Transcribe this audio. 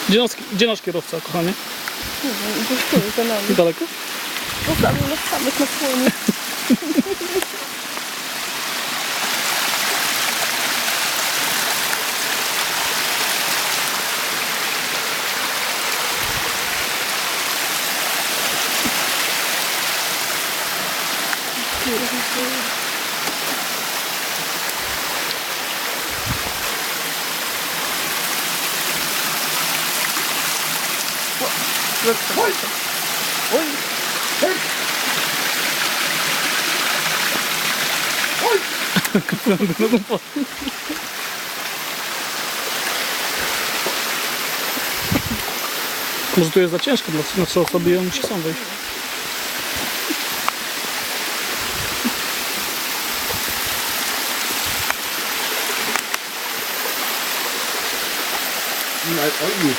Gdzie nasz kierowca, kochanie? Nie wiem, gdzieś tu, za nami. Daleko? Zostawił nas samych na słonie. Oj! Może tu jest za ciężko na 3 osoby i on musi sam wejść. Oj.